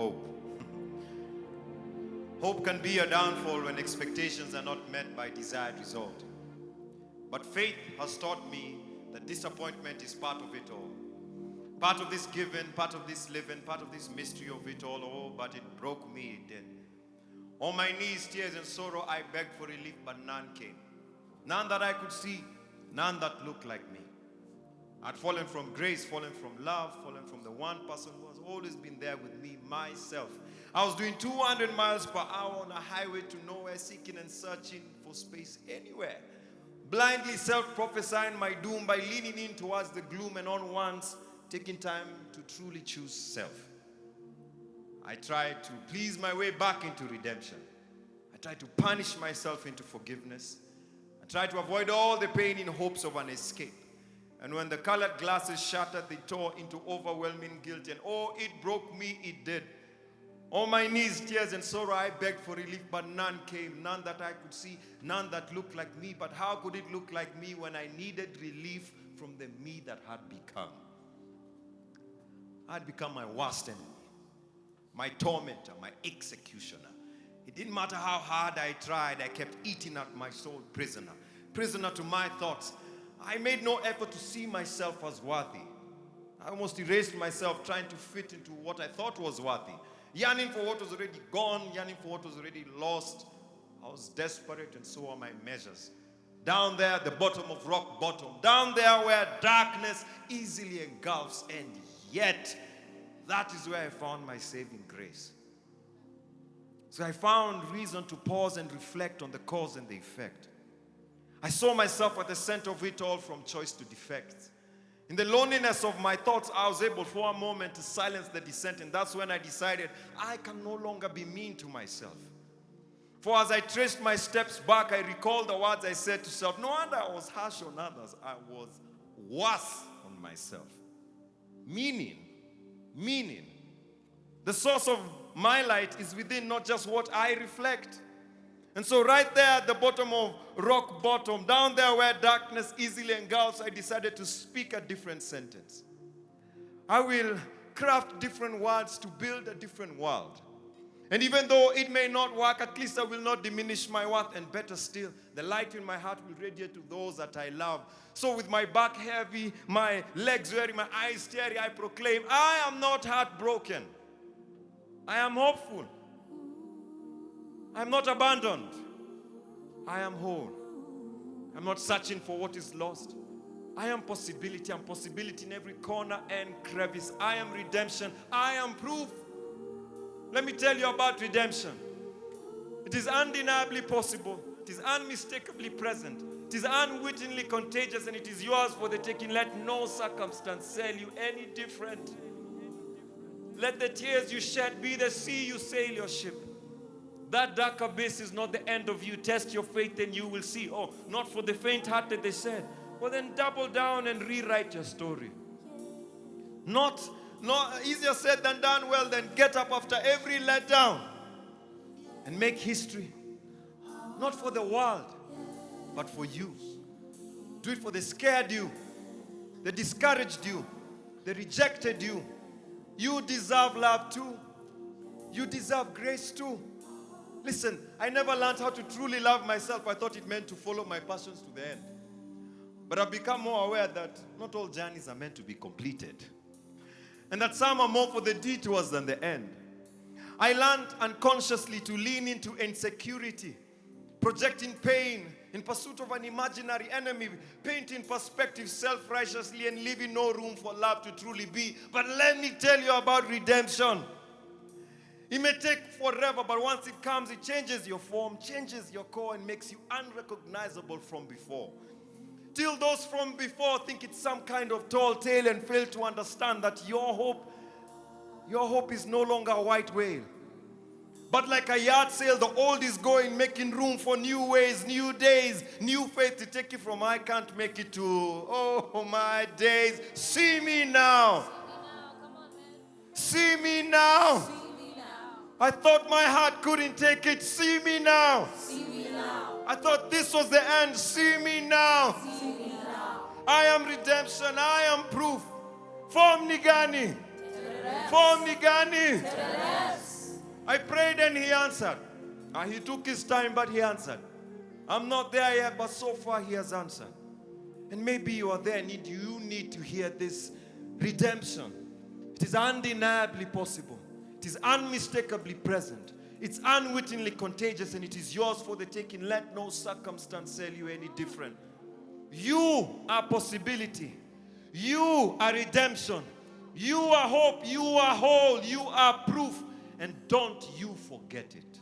Hope. Hope can be a downfall when expectations are not met by desired result. But faith has taught me that disappointment is part of it all. Part of this giving, part of this living, part of this mystery of it all. Oh, but it broke me, it did. On my knees, tears and sorrow, I begged for relief, but none came. None that I could see, none that looked like me. I'd fallen from grace, fallen from love, fallen from the one person who has always been there with me, myself. I was doing 200 miles per hour on a highway to nowhere, seeking and searching for space anywhere. Blindly self-prophesying my doom by leaning in towards the gloom and on once, taking time to truly choose self. I tried to please my way back into redemption. I tried to punish myself into forgiveness. I tried to avoid all the pain in hopes of an escape. And when the colored glasses shattered, they tore into overwhelming guilt. And oh, it broke me, it did. On my knees, tears and sorrow, I begged for relief, but none came. None that I could see, none that looked like me. But how could it look like me when I needed relief from the me that had become? I had become my worst enemy, my tormentor, my executioner. It didn't matter how hard I tried, I kept eating at my soul prisoner. Prisoner to my thoughts. I made no effort to see myself as worthy. I almost erased myself trying to fit into what I thought was worthy. Yearning for what was already gone, yearning for what was already lost. I was desperate, and so are my measures. Down there at the bottom of rock bottom. Down there where darkness easily engulfs, and yet that is where I found my saving grace. So I found reason to pause and reflect on the cause and the effect. I saw myself at the center of it all, from choice to defect. In the loneliness of my thoughts, I was able for a moment to silence the dissent, and that's when I decided I can no longer be mean to myself. For as I traced my steps back, I recalled the words I said to self. No wonder I was harsh on others. I was worse on myself. Meaning. The source of my light is within, not just what I reflect. And so right there at the bottom of rock bottom, down there where darkness easily engulfs, I decided to speak a different sentence. I will craft different words to build a different world. And even though it may not work, at least I will not diminish my worth. And better still, the light in my heart will radiate to those that I love. So with my back heavy, my legs weary, my eyes teary, I proclaim, I am not heartbroken. I am hopeful. I am not abandoned. I am whole. I'm not searching for what is lost. I am possibility. I'm possibility in every corner and crevice. I am redemption. I am proof. Let me tell you about redemption. It is undeniably possible. It is unmistakably present. It is unwittingly contagious, and it is yours for the taking. Let no circumstance sell you any different. Let the tears you shed be the sea you sail your ship. That dark abyss is not the end of you. Test your faith and you will see. Oh, not for the faint-hearted, they said. Well, then double down and rewrite your story. Not easier said than done. Well, then get up after every letdown and make history. Not for the world, but for you. Do it for the scared you, the discouraged you, the rejected you. You deserve love too. You deserve grace too. Listen, I never learned how to truly love myself. I thought it meant to follow my passions to the end. But I've become more aware that not all journeys are meant to be completed. And that some are more for the detours than the end. I learned unconsciously to lean into insecurity, projecting pain in pursuit of an imaginary enemy, painting perspective self-righteously and leaving no room for love to truly be. But let me tell you about redemption. It may take forever, but once it comes, it changes your form, changes your core, and makes you unrecognizable from before. Till those from before think it's some kind of tall tale and fail to understand that your hope is no longer a white whale. But like a yard sale, the old is going, making room for new ways, new days, new faith to take you from I can't make it to, oh my days. See me now. See me now. I thought my heart couldn't take it. See me now. See me now. I thought this was the end. See me now. See me now. I am redemption. I am proof. Form ni gani? Form ni gani? I prayed and he answered. He took his time, but he answered. I'm not there yet, but so far he has answered. And maybe you are there, you need to hear this redemption. It is undeniably possible. It is unmistakably present. It's unwittingly contagious, and it is yours for the taking. Let no circumstance tell you any different. You are possibility. You are redemption. You are hope. You are whole. You are proof. And don't you forget it.